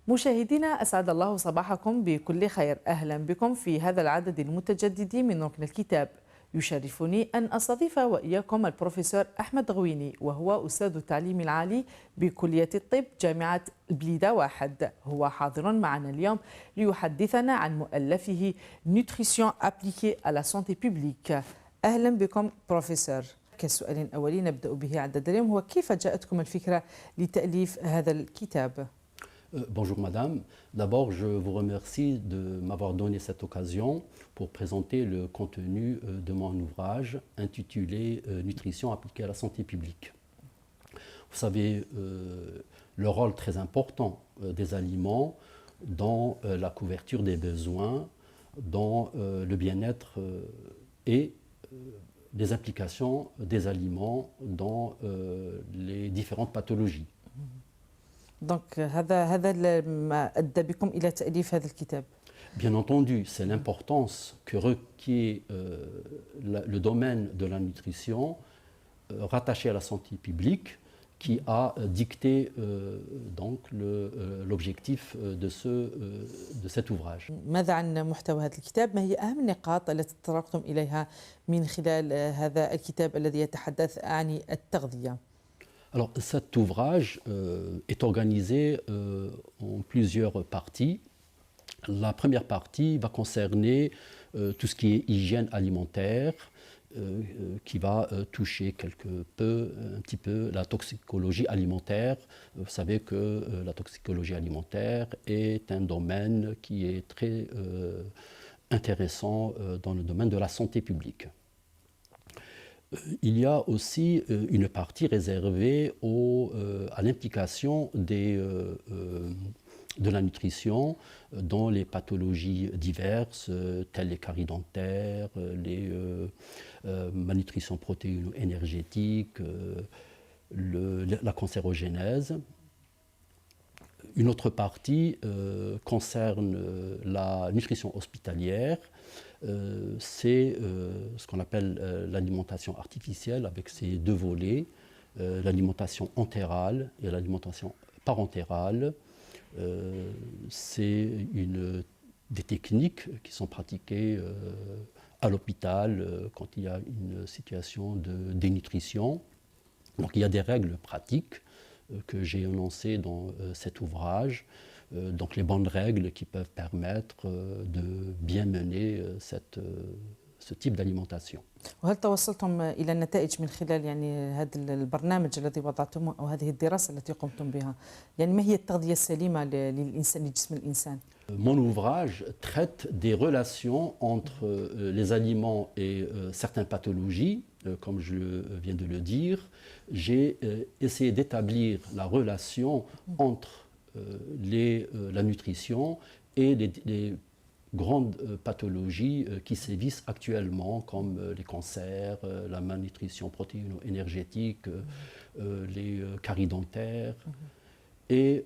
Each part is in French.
مشاهدينا أسعد الله صباحكم بكل خير. أهلا بكم في هذا العدد المتجدد من ركن الكتاب. يشرفني أن أستضيف وإياكم البروفيسور أحمد غويني، وهو أستاذ التعليم العالي بكلية الطب جامعة البليدة واحد. هو حاضر معنا اليوم ليحدثنا عن مؤلفه Nutrition appliquée à la santé publique. أهلا بكم بروفيسور. كالسؤال الأولي نبدأ به عدد اليوم هو كيف جاءتكم الفكرة لتأليف هذا الكتاب؟ Bonjour madame, d'abord je vous remercie de m'avoir donné cette occasion pour présenter le contenu de mon ouvrage intitulé Nutrition appliquée à la santé publique. Vous savez le rôle très important des aliments dans la couverture des besoins, dans le bien-être et les implications des aliments dans les différentes pathologies. Donc, هذا ما أدى بكم إلى تأليف هذا الكتاب. Bien entendu, c'est l'importance que requiert le domaine de la nutrition rattaché à la santé publique qui a dicté donc l'objectif de cet ouvrage. ماذا عن محتوى هذا الكتاب؟ ما هي أهم النقاط التي تطرقتم إليها من خلال هذا الكتاب الذي يتحدث عن التغذية؟ Alors cet ouvrage est organisé en plusieurs parties. La première partie va concerner tout ce qui est hygiène alimentaire, qui va toucher un petit peu la toxicologie alimentaire. Vous savez que la toxicologie alimentaire est un domaine qui est très intéressant dans le domaine de la santé publique. Il y a aussi une partie réservée à l'implication de la nutrition dans les pathologies diverses, telles les caries dentaires, les malnutrition protéino-énergétique, la cancérogénèse. Une autre partie concerne la nutrition hospitalière. C'est ce qu'on appelle l'alimentation artificielle avec ses deux volets, l'alimentation entérale et l'alimentation parentérale. C'est des techniques qui sont pratiquées à l'hôpital quand il y a une situation de dénutrition. Donc il y a des règles pratiques que j'ai énoncées dans cet ouvrage. Donc les bonnes règles qui peuvent permettre de bien mener ce type d'alimentation. وهل توصلتم إلى النتائج من خلال هذا البرنامج الذي وضعتموه أو هذه الدراسة التي قمتم بها؟ ما هي التغذية السليمة للإنسان لجسم الإنسان؟ Mon ouvrage traite des relations entre les aliments et certaines pathologies. Comme je viens de le dire, j'ai essayé d'établir la relation entre la nutrition et les grandes pathologies qui sévissent actuellement, comme les cancers, la malnutrition protéino-énergétique, les caries dentaires. Et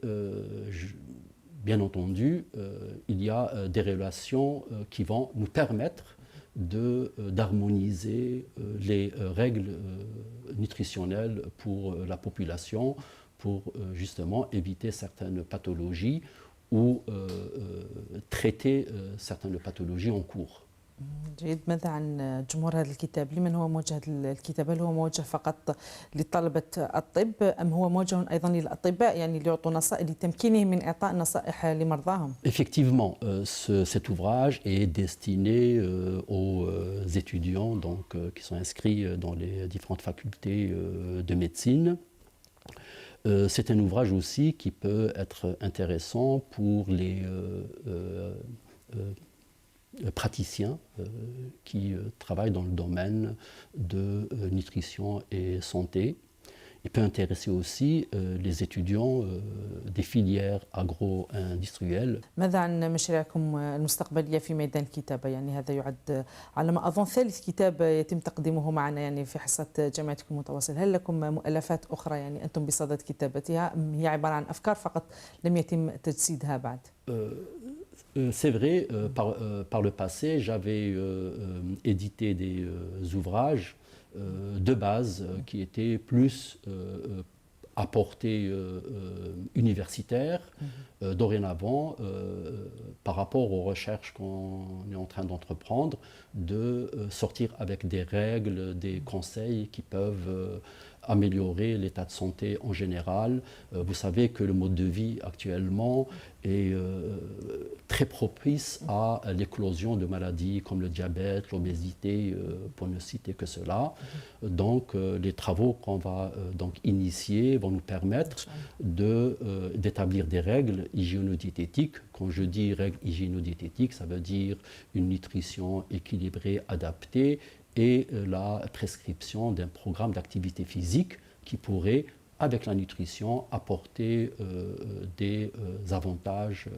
bien entendu, il y a des relations qui vont nous permettre d'harmoniser les règles nutritionnelles pour la population, pour justement éviter certaines pathologies ou traiter certaines pathologies en cours. جيد. ماذا عن جمهور هذا الكتاب؟ لمن هو موجه الكتاب؟ هل هو موجه فقط لطلبة الطب أم هو موجه أيضا للأطباء ليعطوا نصائح لتمكينهم من إعطاء نصائح لمرضاهم؟ Effectivement, cet ouvrage est destiné aux étudiants qui sont inscrits dans les différentes facultés de médecine. C'est un ouvrage aussi qui peut être intéressant pour les praticiens qui travaillent dans le domaine de nutrition et santé. Il peut intéresser aussi les étudiants des filières agro-industrielles. ماذا عن مشاريعكم المستقبلية في ميدان الكتابة؟ هذا يعد على ما أظن ثالث كتاب يتم تقديمه معنا في حصة جامعتكم المتواصل. هل لكم مؤلفات أخرى أنتم بصدد كتابتها أم هي عبارة عن أفكار فقط لم يتم تجسيدها بعد؟ C'est vrai, par le passé, j'avais édité des ouvrages de base qui étaient plus à portée universitaire, dorénavant, par rapport aux recherches qu'on est en train d'entreprendre, de sortir avec des règles, des conseils qui peuvent améliorer l'état de santé en général. Vous savez que le mode de vie actuellement est très propice à l'éclosion de maladies comme le diabète, l'obésité, pour ne citer que cela. Donc les travaux qu'on va donc initier vont nous permettre d'établir des règles hygiéno-diététiques. Quand je dis règles hygiéno-diététiques, ça veut dire une nutrition équilibrée, adaptée, et la prescription d'un programme d'activité physique qui pourrait, avec la nutrition, apporter des avantages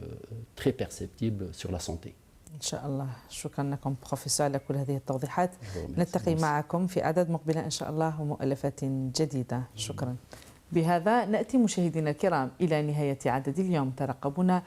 très perceptibles sur la santé. إن شاء الله. شكرا لكم بروفيسور على كل هذه التوضيحات. نلتقي معكم في أعداد مقبلة إن شاء الله ومؤلفات جديدة. شكرا. بهذا نأتي مشاهدينا الكرام إلى نهاية عدد اليوم. ترقبونا